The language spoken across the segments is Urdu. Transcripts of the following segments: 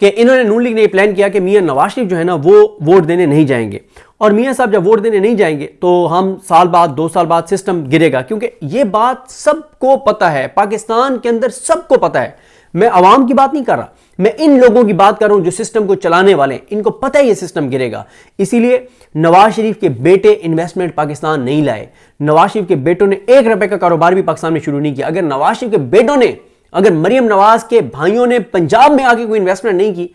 کہ انہوں نے نون لیگ نے یہ پلان کیا کہ میاں نواز شریف جو ہے نا وہ ووٹ دینے نہیں جائیں گے، اور میاں صاحب جب ووٹ دینے نہیں جائیں گے تو ہم سال بعد 2 سال بعد سسٹم گرے گا، کیونکہ یہ بات سب کو پتہ ہے، پاکستان کے اندر سب کو پتہ ہے. میں عوام کی بات نہیں کر رہا، میں ان لوگوں کی بات کر رہا ہوں جو سسٹم کو چلانے والے ہیں، ان کو پتہ ہے یہ سسٹم گرے گا. اسی لیے نواز شریف کے بیٹے انویسٹمنٹ پاکستان نہیں لائے، نواز شریف کے بیٹوں نے 1 روپے کا کاروبار بھی پاکستان میں شروع نہیں کیا. اگر نواز شریف کے بیٹوں نے، اگر مریم نواز کے بھائیوں نے پنجاب میں آ کے کوئی انویسٹمنٹ نہیں کی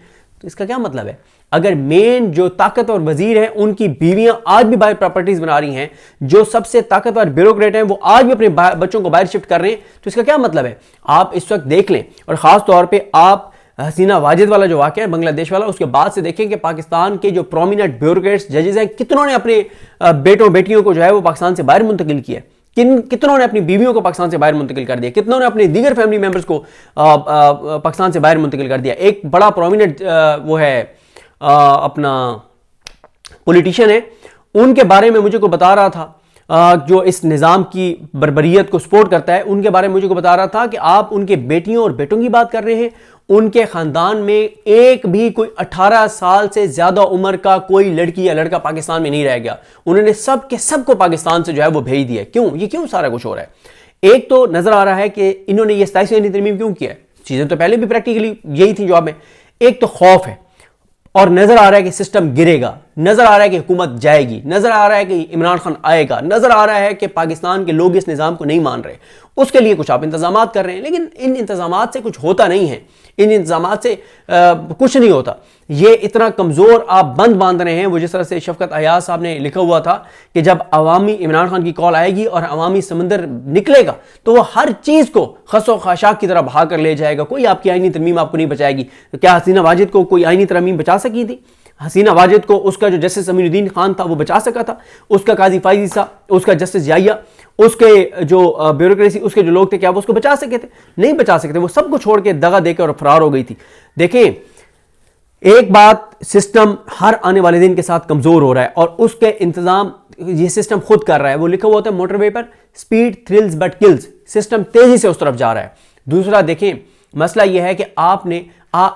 تو اس کا کیا مطلب ہے؟ اگر مین جو طاقتور وزیر ہیں ان کی بیویاں آج بھی باہر پراپرٹیز بنا رہی ہیں، جو سب سے طاقتور بیوروکریٹ ہیں وہ آج بھی اپنے بچوں کو باہر شفٹ کر رہے ہیں، تو اس کا کیا مطلب ہے؟ آپ اس وقت دیکھ لیں، اور خاص طور پہ آپ حسینہ واجد والا جو واقعہ ہے بنگلہ دیش والا، اس کے بعد سے دیکھیں کہ پاکستان کے جو پرومیننٹ بیوروکریٹس ججز ہیں کتنوں نے اپنے بیٹوں بیٹیوں کو جو ہے وہ پاکستان سے باہر منتقل کیا، کتنوں نے اپنی بیویوں کو پاکستان سے باہر منتقل کر دیا، کتنوں نے اپنے دیگر فیملی ممبرز کو پاکستان سے باہر منتقل کر دیا. ایک بڑا پرومیننٹ وہ ہے اپنا پولیٹیشین ہے، ان کے بارے میں مجھے کو بتا رہا تھا جو اس نظام کی بربریت کو سپورٹ کرتا ہے، ان کے بارے میں مجھے کو بتا رہا تھا کہ آپ ان کے بیٹیوں اور بیٹوں کی بات کر رہے ہیں، ان کے خاندان میں ایک بھی کوئی 18 سال سے زیادہ عمر کا کوئی لڑکی یا لڑکا پاکستان میں نہیں رہ گیا، انہوں نے سب کے سب کو پاکستان سے جو ہے وہ بھیج دیا. کیوں سارا کچھ ہو رہا ہے؟ ایک تو نظر آ رہا ہے کہ انہوں نے یہ 27ویں آئینی ترمیم کیوں کیا ہے، چیزیں تو پہلے بھی پریکٹیکلی یہی تھی جواب میں. ایک تو خوف ہے، اور نظر آ رہا ہے کہ سسٹم گرے گا، نظر آ رہا ہے کہ حکومت جائے گی، نظر آ رہا ہے کہ عمران خان آئے گا، نظر آ رہا ہے کہ پاکستان کے لوگ اس نظام کو نہیں مان رہے. اس کے لیے کچھ آپ انتظامات کر رہے ہیں، لیکن ان انتظامات سے کچھ ہوتا نہیں ہے، ان انتظامات سے کچھ نہیں ہوتا. یہ اتنا کمزور آپ بند باندھ رہے ہیں. وہ جس طرح سے شفقت ایاز صاحب نے لکھا ہوا تھا کہ جب عوامی عمران خان کی کال آئے گی اور عوامی سمندر نکلے گا تو وہ ہر چیز کو خس و خاشاک کی طرح بہا کر لے جائے گا، کوئی آپ کی آئینی ترمیم آپ کو نہیں بچائے گی. تو کیا حسینہ واجد کو کوئی آئینی ترمیم بچا سکی تھی؟ حسینہ واجد کو اس کا جو جسٹس امین الدین خان تھا وہ بچا سکا تھا، اس کا قاضی فائزی صاحب، اس کا جسٹس یحییٰ، اس کے جو بیوروکریسی، اس کے جو لوگ تھے، کیا وہ اس کو بچا سکے تھے؟ نہیں بچا سکتے. وہ سب کو چھوڑ کے دغا دے کے اور فرار ہو گئی تھی. دیکھیں ایک بات، سسٹم ہر آنے والے دن کے ساتھ کمزور ہو رہا ہے، اور اس کے انتظام یہ سسٹم خود کر رہا ہے. وہ لکھا ہوا ہوتا ہے موٹر وے پر speed thrills but kills, system تیزی سے اس طرف جا رہا ہے. دوسرا دیکھیں مسئلہ یہ ہے کہ آپ نے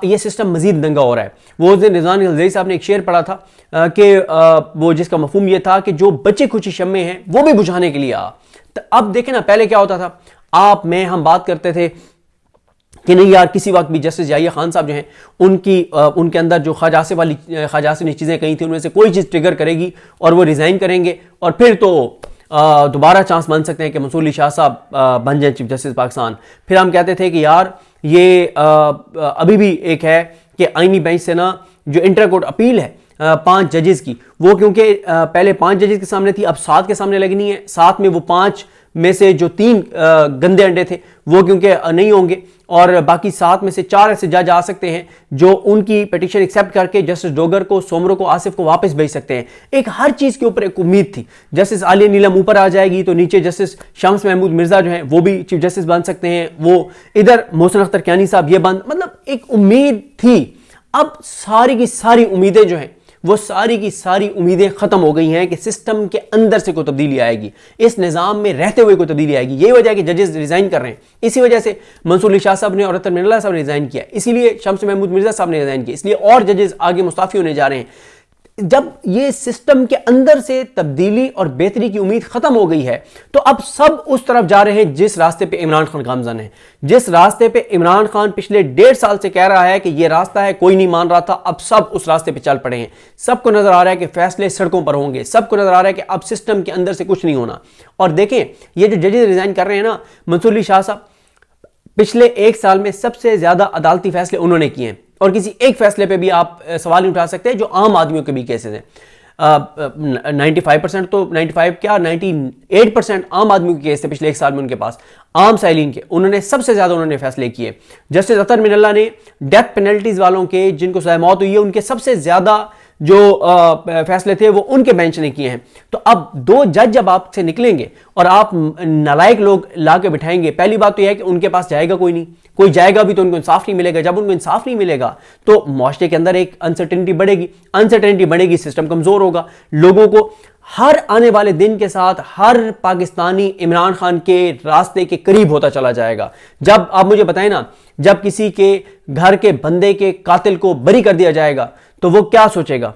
یہ سسٹم مزید دنگا ہو رہا ہے. وہ اس دن رضوان الزئی صاحب نے ایک شعر پڑھا تھا کہ وہ جس کا مفہوم یہ تھا کہ جو بچے کچھ شمع ہیں وہ بھی بجھانے کے لیے آ. اب دیکھیں نا، پہلے کیا ہوتا تھا، آپ میں ہم بات کرتے تھے کہ نہیں یار کسی وقت بھی جسٹس یحییٰ خان صاحب جو ہیں ان کے اندر جو خواجہ آصف نے چیزیں کہی تھیں ان میں سے کوئی چیز ٹریگر کرے گی اور وہ ریزائن کریں گے، اور پھر تو دوبارہ چانس بن سکتے ہیں کہ منصور علی شاہ صاحب بن جائیں چیف جسٹس پاکستان. پھر ہم کہتے تھے کہ یار یہ ابھی بھی ایک ہے کہ آئینی بینچ سے نا جو انٹر کورٹ اپیل ہے 5 ججز کی، وہ کیونکہ پہلے 5 ججز کے سامنے تھی، اب 7 کے سامنے لگنی ہے. 7 میں وہ 5 میں سے جو 3 گندے انڈے تھے وہ کیونکہ نہیں ہوں گے، اور باقی 7 میں سے 4 ایسے جج آ سکتے ہیں جو ان کی پیٹیشن ایکسیپٹ کر کے جسٹس ڈوگر کو، سومرو کو، آصف کو واپس بھیج سکتے ہیں. ایک ہر چیز کے اوپر ایک امید تھی. جسٹس عالیہ نیلم اوپر آ جائے گی تو نیچے جسٹس شمس محمود مرزا جو ہیں وہ بھی چیف جسٹس بن سکتے ہیں، وہ ادھر محسن اختر کیانی صاحب یہ بند، مطلب ایک امید تھی. اب ساری کی ساری امیدیں جو ہیں وہ ساری کی ساری امیدیں ختم ہو گئی ہیں کہ سسٹم کے اندر سے کوئی تبدیلی آئے گی، اس نظام میں رہتے ہوئے کوئی تبدیلی آئے گی. یہی وجہ ہے کہ ججز ریزائن کر رہے ہیں. اسی وجہ سے منصور علی شاہ صاحب نے اور عطر من اللہ صاحب نے ریزائن کیا، اسی لیے شمس محمود مرزا صاحب نے ریزائن کیا، اس لیے اور ججز آگے مستعفی ہونے جا رہے ہیں. جب یہ سسٹم کے اندر سے تبدیلی اور بہتری کی امید ختم ہو گئی ہے تو اب سب اس طرف جا رہے ہیں جس راستے پہ عمران خان گامزن ہے، جس راستے پہ عمران خان پچھلے 1.5 سال سے کہہ رہا ہے کہ یہ راستہ ہے، کوئی نہیں مان رہا تھا. اب سب اس راستے پہ چل پڑے ہیں. سب کو نظر آ رہا ہے کہ فیصلے سڑکوں پر ہوں گے، سب کو نظر آ رہا ہے کہ اب سسٹم کے اندر سے کچھ نہیں ہونا. اور دیکھیں یہ جو ججز ریزائن کر رہے ہیں نا، منصور علی شاہ صاحب پچھلے 1 سال میں سب سے زیادہ عدالتی فیصلے انہوں نے کیے ہیں، اور کسی ایک فیصلے پہ بھی آپ سوال نہیں اٹھا سکتے جو عام آدمیوں کے بھی کیسز ہیں. 95% تو 95 کیا 98% عام آدمیوں کے کیس تھے پچھلے 1 سال میں ان کے پاس، عام سائلین کے. انہوں نے سب سے زیادہ انہوں نے فیصلے کیے. جسٹس عطر من اللہ نے ڈیتھ پینلٹیز والوں کے جن کو سزائے موت ہوئی ہے ان کے سب سے زیادہ جو فیصلے تھے وہ ان کے بینچ نے کیے ہیں. تو اب 2 جج جب آپ سے نکلیں گے اور آپ نالائق لوگ لا کے بٹھائیں گے، پہلی بات تو یہ ہے کہ ان کے پاس جائے گا کوئی نہیں، کوئی جائے گا بھی تو ان کو انصاف نہیں ملے گا. جب ان کو انصاف نہیں ملے گا تو معاشرے کے اندر ایک انسرٹنٹی بڑھے گی، انسرٹنٹی بڑھے گی، سسٹم کمزور ہوگا. لوگوں کو ہر آنے والے دن کے ساتھ ہر پاکستانی عمران خان کے راستے کے قریب ہوتا چلا جائے گا. جب آپ مجھے بتائیں نا, جب کسی کے گھر کے بندے کے قاتل کو بری کر دیا جائے گا تو وہ کیا سوچے گا؟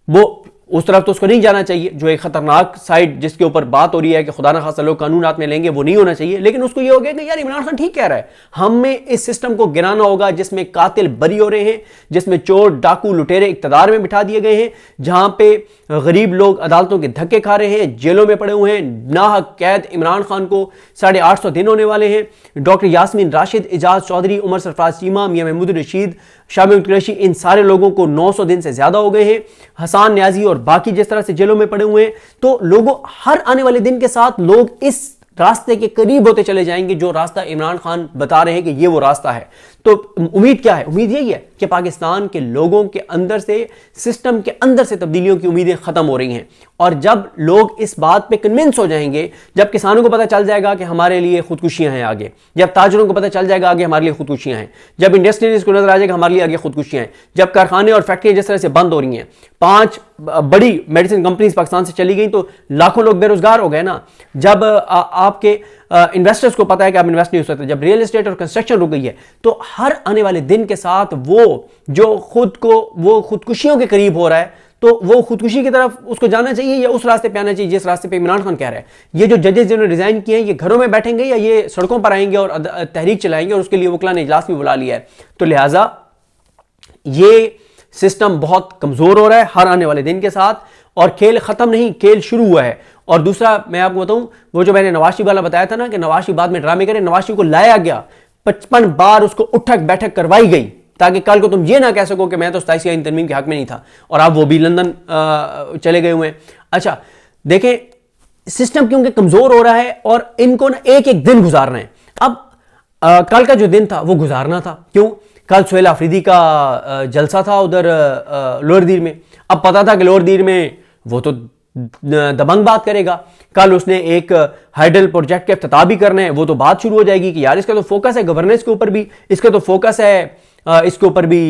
وہ اس طرف تو اس کو نہیں جانا چاہیے, جو ایک خطرناک سائڈ جس کے اوپر بات ہو رہی ہے کہ خدا نہ خواستہ لوگ قانون ہاتھ میں لیں گے, وہ نہیں ہونا چاہیے. لیکن اس کو یہ ہو گیا کہ یار عمران خان ٹھیک کہہ رہا ہے, ہمیں اس سسٹم کو گرانا ہوگا جس میں قاتل بری ہو رہے ہیں, جس میں چور ڈاکو لٹیرے اقتدار میں بٹھا دیے گئے ہیں, جہاں پہ غریب لوگ عدالتوں کے دھکے کھا رہے ہیں, جیلوں میں پڑے ہوئے ہیں, ناحق قید عمران خان کو 850 دن ہونے والے ہیں. ڈاکٹر یاسمین راشد, اعجاز چودھری, عمر سرفراز چیمہ, میاں محمود الرشید, شاہ محمود قریشی, ان سارے لوگوں کو 900 دن سے زیادہ ہو گئے ہیں. حسان نیازی اور باقی جس طرح سے جیلوں میں پڑے ہوئے ہیں. تو لوگوں ہر آنے والے دن کے ساتھ لوگ اس راستے کے قریب ہوتے چلے جائیں گے جو راستہ عمران خان بتا رہے ہیں کہ یہ وہ راستہ ہے. تو امید کیا ہے؟ امید یہی ہے کہ پاکستان کے لوگوں کے اندر سے, سسٹم کے اندر سے تبدیلیوں کی امیدیں ختم ہو رہی ہیں. اور جب لوگ اس بات پہ کنونس ہو جائیں گے, جب کسانوں کو پتہ چل جائے گا کہ ہمارے لیے خودکشیاں ہیں آگے, جب تاجروں کو پتہ چل جائے گا آگے ہمارے لیے خودکشیاں ہیں, جب انڈسٹریز کو نظر آ جائے گا ہمارے لیے آگے خودکشیاں ہیں, جب کارخانے اور فیکٹریاں جس طرح سے بند ہو رہی ہیں, 5 بڑی میڈیسن کمپنیز پاکستان سے چلی گئیں تو لاکھوں لوگ بے روزگار ہو گئے نا. جب آپ کے انویسٹرز کو پتہ ہے کہ آپ انویسٹ نہیں ہو سکتے, جب ریل اسٹیٹ اور کنسٹرکشن رک گئی ہے, تو ہر آنے والے دن کے ساتھ وہ جو وہ خودکشیوں کے قریب ہو رہا ہے, تو وہ خودکشی کی طرف اس کو جانا چاہیے یا اس راستے پہ آنا چاہیے جس راستے پہ عمران خان کہہ رہا ہے. یہ جو ججز جنہوں نے ریزائن کیے ہیں, یہ گھروں میں بیٹھیں گے یا یہ سڑکوں پر آئیں گے اور تحریک چلائیں گے, اور اس کے لیے وکلاء نے اجلاس بھی بلا لیا ہے. تو لہٰذا یہ سسٹم بہت کمزور ہو رہا ہے ہر آنے والے دن کے ساتھ, اور کھیل ختم نہیں, کھیل شروع ہوا ہے. اور دوسرا میں آپ کو بتاؤں, وہ جو میں نے نواز شریف والا بتایا تھا نا کہ نواز شریف بعد میں ڈرامے کرے, نواز شریف کو لایا گیا, 55 بار اس کو اٹھک بیٹھک کروائی گئی تاکہ کل کو تم یہ نہ کہہ سکو کہ میں تو 27 آئین ترمیم کے حق میں نہیں تھا, اور آپ وہ بھی لندن چلے گئے ہوئے ہیں. اچھا دیکھیں, سسٹم کیونکہ کمزور ہو رہا ہے اور ان کو نا ایک ایک دن گزارنا ہے. اب کل کا جو دن تھا وہ گزارنا تھا. کیوں؟ کل سہیل آفریدی کا جلسہ تھا ادھر لوئر دیر میں. اب پتا تھا کہ لوئر دیر میں وہ تو دبنگ بات کرے گا. کل اس نے ایک ہائیڈل پروجیکٹ کے افتتاح بھی کرنا ہے, وہ تو بات شروع ہو جائے گی کہ یار اس کا تو فوکس ہے گورننس کے اوپر بھی, اس کا تو فوکس ہے اس کے اوپر بھی,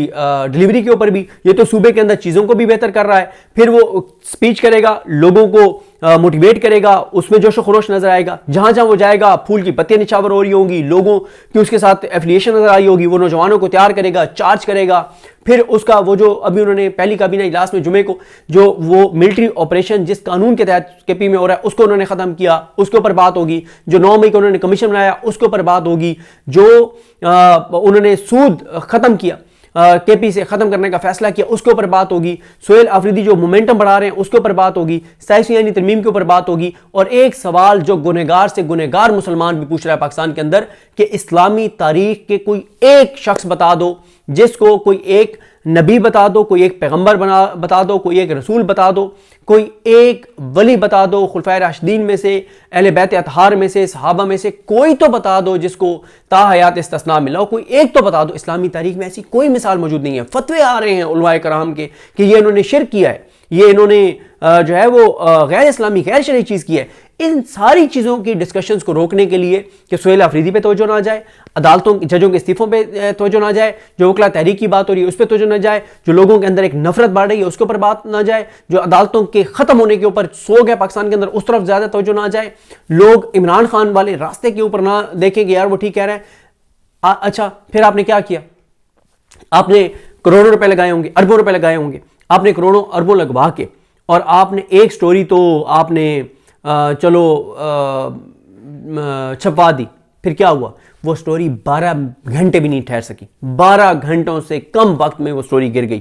ڈیلیوری کے اوپر بھی, یہ تو صوبے کے اندر چیزوں کو بھی بہتر کر رہا ہے. پھر وہ سپیچ کرے گا, لوگوں کو موٹیویٹ کرے گا, اس میں جوش و خروش نظر آئے گا. جہاں جہاں وہ جائے گا پھول کی پتیاں نچھاور ہو رہی ہوں گی, لوگوں کی اس کے ساتھ ایفیلیشن نظر آئی ہوگی, وہ نوجوانوں کو تیار کرے گا, چارج کرے گا. پھر اس کا وہ جو ابھی انہوں نے پہلی کابینہ اجلاس میں جمعے کو جو وہ ملٹری آپریشن جس قانون کے تحت کے پی میں ہو رہا ہے اس کو انہوں نے ختم کیا, اس کے اوپر بات ہوگی. جو 9 مئی کو انہوں نے کمیشن بنایا اس کے اوپر بات ہوگی. جو انہوں نے سود ختم کیا, کے پی سے ختم کرنے کا فیصلہ کیا, اس کے اوپر بات ہوگی. سہیل آفریدی جو مومنٹم بڑھا رہے ہیں اس کے اوپر بات ہوگی. 27 آئینی ترمیم کے اوپر بات ہوگی. اور ایک سوال جو گنہگار سے گنہگار مسلمان بھی پوچھ رہا ہے پاکستان کے اندر کہ اسلامی تاریخ کے کوئی ایک شخص بتا دو جس کو کوئی ایک نبی بتا دو, کوئی ایک پیغمبر بتا دو, کوئی ایک رسول بتا دو, کوئی ایک ولی بتا دو, خلفائے راشدین میں سے, اہل بیت اطہار میں سے, صحابہ میں سے کوئی تو بتا دو جس کو تا حیات استثناء ملا ہو, کوئی ایک تو بتا دو. اسلامی تاریخ میں ایسی کوئی مثال موجود نہیں ہے. فتوے آ رہے ہیں علماء کرام کے کہ یہ انہوں نے شرک کیا ہے, یہ انہوں نے جو ہے وہ غیر اسلامی غیر شرعی چیز کی ہے. ان ساری چیزوں کی ڈسکشنز کو روکنے کے لیے کہ سہیل آفریدی پہ توجہ نہ جائے, عدالتوں ججوں کے استعفوں پہ توجہ نہ جائے, جو وکلاء تحریک کی بات ہو رہی ہے اس پہ توجہ نہ جائے, جو لوگوں کے اندر ایک نفرت بڑھ رہی ہے اس کے اوپر بات نہ جائے, جو عدالتوں کے ختم ہونے کے اوپر سوگ ہے پاکستان کے اندر اس طرف زیادہ توجہ نہ جائے, لوگ عمران خان والے راستے کے اوپر نہ دیکھیں کہ یار وہ ٹھیک کہہ رہے ہیں. اچھا پھر آپ نے کیا کیا؟ آپ نے کروڑوں روپے لگائے ہوں گے, اربوں روپے لگائے ہوں گے, آپ نے کروڑوں اربوں لگوا کے اور آپ نے ایک سٹوری تو آپ نے چلو چھپوا دی. پھر کیا ہوا؟ وہ سٹوری 12 گھنٹے بھی نہیں ٹھہر سکی. 12 گھنٹوں سے کم وقت میں وہ سٹوری گر گئی,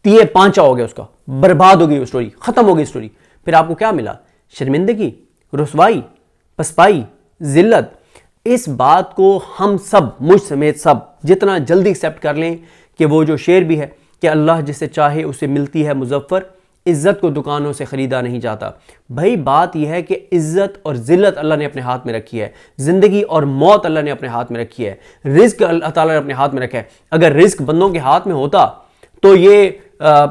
تیے پانچا ہو گیا اس کا, برباد ہو گئی وہ سٹوری, ختم ہو گئی سٹوری. پھر آپ کو کیا ملا؟ شرمندگی, رسوائی, پسپائی, ذلت. اس بات کو ہم سب, مجھ سمیت سب, جتنا جلدی ایکسیپٹ کر لیں کہ وہ جو شعر بھی ہے کہ اللہ جسے چاہے اسے ملتی ہے مظفر, عزت کو دکانوں سے خریدا نہیں جاتا. بھائی بات یہ ہے کہ عزت اور ذلت اللہ نے اپنے ہاتھ میں رکھی ہے, زندگی اور موت اللہ نے اپنے ہاتھ میں رکھی ہے, رزق اللہ تعالیٰ نے اپنے ہاتھ میں رکھا ہے. اگر رزق بندوں کے ہاتھ میں ہوتا تو یہ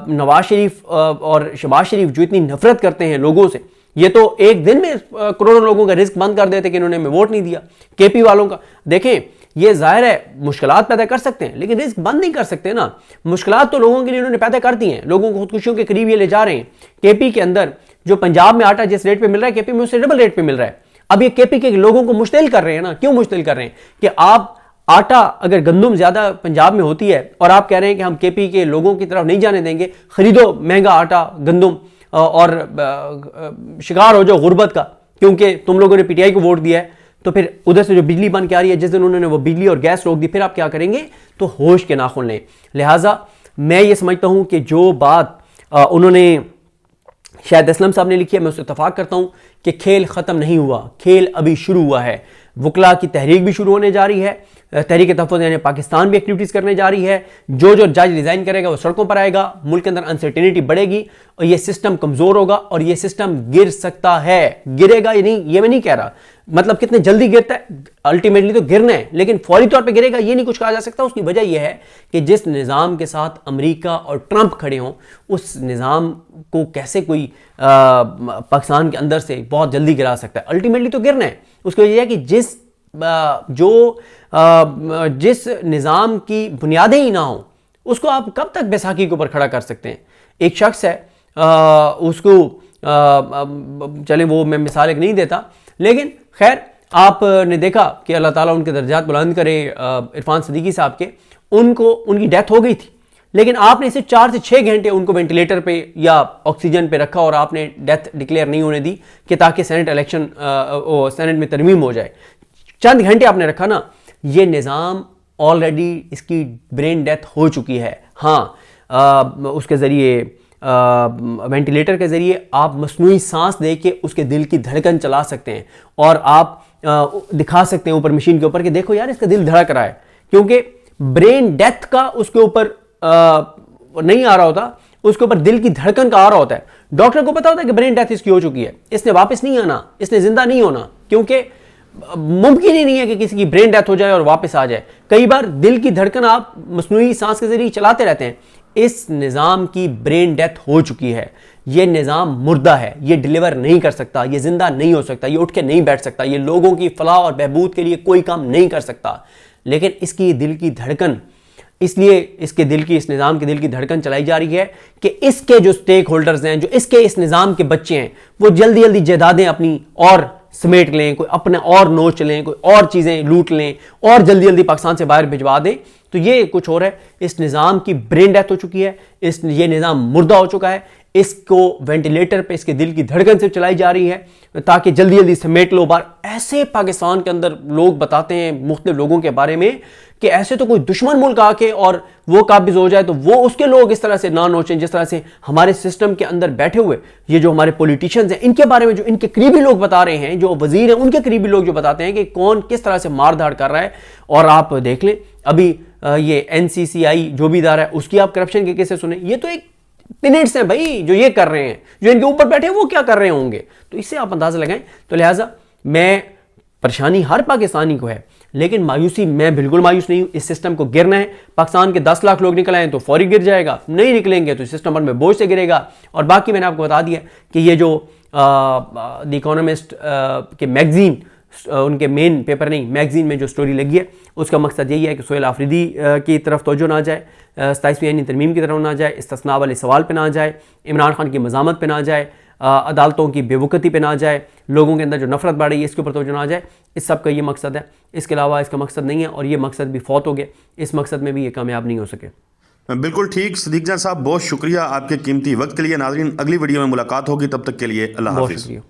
نواز شریف اور شہباز شریف جو اتنی نفرت کرتے ہیں لوگوں سے, یہ تو ایک دن میں کروڑوں لوگوں کا رزق بند کر دیتے کہ انہوں نے ہمیں ووٹ نہیں دیا. کے پی والوں کا دیکھیں, یہ ظاہر ہے مشکلات پیدا کر سکتے ہیں لیکن رزق بند نہیں کر سکتے نا. مشکلات تو لوگوں کے لیے انہوں نے پیدا کر دی ہیں, لوگوں کو خودکشیوں کے قریب یہ لے جا رہے ہیں. کے پی کے اندر جو پنجاب میں آٹا جس ریٹ پہ مل رہا ہے کے پی میں اس سے ڈبل ریٹ پہ مل رہا ہے. اب یہ کے پی کے لوگوں کو مشتعل کر رہے ہیں نا. کیوں مشتعل کر رہے ہیں؟ کہ آپ آٹا اگر گندم زیادہ پنجاب میں ہوتی ہے اور آپ کہہ رہے ہیں کہ ہم کے پی کے لوگوں کی طرف نہیں جانے دیں گے, خریدو مہنگا آٹا گندم اور شکار ہو جاؤ غربت کا کیونکہ تم لوگوں نے پی ٹی آئی کو ووٹ دیا ہے, تو پھر ادھر سے جو بجلی بن کے آ رہی ہے جس دن انہوں نے وہ بجلی اور گیس روک دی, پھر آپ کیا کریں گے؟ تو ہوش کے ناخن لیں. لہٰذا میں یہ سمجھتا ہوں کہ جو بات انہوں نے شاہد اسلم صاحب نے لکھی ہے, میں اس سے اتفاق کرتا ہوں کہ کھیل ختم نہیں ہوا, کھیل ابھی شروع ہوا ہے. وکلا کی تحریک بھی شروع ہونے جا رہی ہے, تحریک تحفظ یعنی پاکستان بھی ایکٹیویٹیز کرنے جا رہی ہے. جو جج ریزائن کرے گا وہ سڑکوں پر آئے گا, ملک کے اندر انسرٹینٹی بڑھے گی اور یہ سسٹم کمزور ہوگا اور یہ سسٹم گر سکتا ہے. گرے گا یا نہیں یہ میں نہیں کہہ رہا, مطلب کتنے جلدی گرتا ہے, الٹیمیٹلی تو گرنا ہے, لیکن فوری طور پہ گرے گا یہ نہیں کچھ کہا جا سکتا. اس کی وجہ یہ ہے کہ جس نظام کے ساتھ امریکہ اور ٹرمپ کھڑے ہوں اس نظام کو کیسے کوئی پاکستان کے اندر سے بہت جلدی گرا سکتا ہے. الٹیمیٹلی تو گرنا ہے. اس کی وجہ یہ ہے کہ جس نظام کی بنیادیں ہی نہ ہوں اس کو آپ کب تک بیساکھی کے اوپر کھڑا کر سکتے ہیں؟ ایک شخص ہے اس کو چلیں وہ میں مثال ایک نہیں دیتا, لیکن خیر آپ نے دیکھا کہ اللہ تعالیٰ ان کے درجات بلند کرے. عرفان صدیقی صاحب کے ان کی ڈیتھ ہو گئی تھی, لیکن آپ نے اسے 4 سے 6 گھنٹے ان کو وینٹیلیٹر پہ یا آکسیجن پہ رکھا اور آپ نے ڈیتھ ڈکلیئر نہیں ہونے دی کہ تاکہ سینٹ الیکشن سینٹ میں ترمیم ہو جائے. چند گھنٹے آپ نے رکھا نا. یہ نظام آلریڈی اس کی برین ڈیتھ ہو چکی ہے. ہاں اس کے ذریعے وینٹیلیٹر کے ذریعے آپ مصنوعی سانس دے کے اس کے دل کی دھڑکن چلا سکتے ہیں اور آپ دکھا سکتے ہیں اوپر مشین کے اوپر کہ دیکھو یار اس کا دل دھڑک رہا ہے, کیونکہ برین ڈیتھ کا اس کے اوپر نہیں آ رہا ہوتا, اس کے اوپر دل کی دھڑکن کا آ رہا ہوتا ہے. ڈاکٹر کو پتا ہوتا ہے کہ برین ڈیتھ اس کی ہو چکی ہے, اس نے واپس نہیں آنا, اس نے زندہ نہیں ہونا, کیونکہ ممکن ہی نہیں ہے کہ کسی کی برین ڈیتھ ہو جائے اور واپس آ جائے. کئی بار دل کی دھڑکن آپ مصنوعی سانس کے ذریعے چلاتے رہتے ہیں. اس نظام کی برین ڈیتھ ہو چکی ہے. یہ نظام مردہ ہے, یہ ڈیلیور نہیں کر سکتا, یہ زندہ نہیں ہو سکتا, یہ اٹھ کے نہیں بیٹھ سکتا, یہ لوگوں کی فلاح اور بہبود کے لیے کوئی کام نہیں کر سکتا. لیکن اس کی دل کی دھڑکن, اس لیے اس نظام کے دل کی دھڑکن چلائی جا رہی ہے کہ اس کے جو سٹیک ہولڈرز ہیں, جو اس نظام کے بچے ہیں, وہ جلدی جلدی جائیدادیں اپنی اور سمیٹ لیں, کوئی اپنے اور نوچ لیں, کوئی اور چیزیں لوٹ لیں اور جلدی جلدی پاکستان سے باہر بھجوا دیں. تو یہ کچھ ہو رہا ہے. اس نظام کی برین ڈیتھ ہو چکی ہے, یہ نظام مردہ ہو چکا ہے. اس کو وینٹیلیٹر پہ اس کے دل کی دھڑکن سے چلائی جا رہی ہے تاکہ جلدی جلدی سمیٹ لو بار. ایسے پاکستان کے اندر لوگ بتاتے ہیں مختلف لوگوں کے بارے میں کہ ایسے تو کوئی دشمن ملک آ کے اور وہ قابض ہو جائے تو وہ اس کے لوگ اس طرح سے نہ نوچیں جس طرح سے ہمارے سسٹم کے اندر بیٹھے ہوئے یہ جو ہمارے پولیٹیشنز ہیں ان کے بارے میں جو ان کے قریبی لوگ بتا رہے ہیں, جو وزیر ہیں ان کے قریبی لوگ جو بتاتے ہیں کہ کون کس طرح سے مار دھاڑ کر رہا ہے. اور آپ دیکھ لیں ابھی یہ NCCI جو بھی ادارہ ہے اس کی آپ کرپشن کے کیسے سنیں. یہ تو ایک پینٹس ہیں بھائی جو یہ کر رہے ہیں, جو ان کے اوپر بیٹھے وہ کیا کر رہے ہوں گے. تو اس سے آپ اندازہ لگائیں. تو لہٰذا میں پریشانی ہر پاکستانی کو ہے, لیکن مایوسی میں بالکل مایوس نہیں ہوں. اس سسٹم کو گرنا ہے. پاکستان کے 10 لاکھ لوگ نکل آئیں تو فوری گر جائے گا, نہیں نکلیں گے تو سسٹم پر میں بوجھ سے گرے گا. اور باقی میں نے آپ کو بتا دیا کہ یہ جو دی اکانومسٹ کے میگزین, ان کے مین پیپر نہیں میگزین میں جو سٹوری لگی ہے اس کا مقصد یہی ہے کہ سہیل آفریدی کی طرف توجہ نہ جائے, 27ویں آئینی ترمیم کی طرف نہ جائے, استثناء والے سوال پہ نہ جائے, عمران خان کی مزاحمت پہ نہ جائے, عدالتوں کی بے وقتی پہ نہ جائے, لوگوں کے اندر جو نفرت بڑھ رہی ہے اس کے اوپر توجہ نہ جائے. اس سب کا یہ مقصد ہے, اس کے علاوہ اس کا مقصد نہیں ہے. اور یہ مقصد بھی فوت ہو گیا, اس مقصد میں بھی یہ کامیاب نہیں ہو سکے. بالکل ٹھیک صدیق جان صاحب, بہت شکریہ آپ کے قیمتی وقت کے لیے. ناظرین اگلی ویڈیو میں ملاقات ہوگی, تب تک کے لیے اللہ حافظ. شکریہ.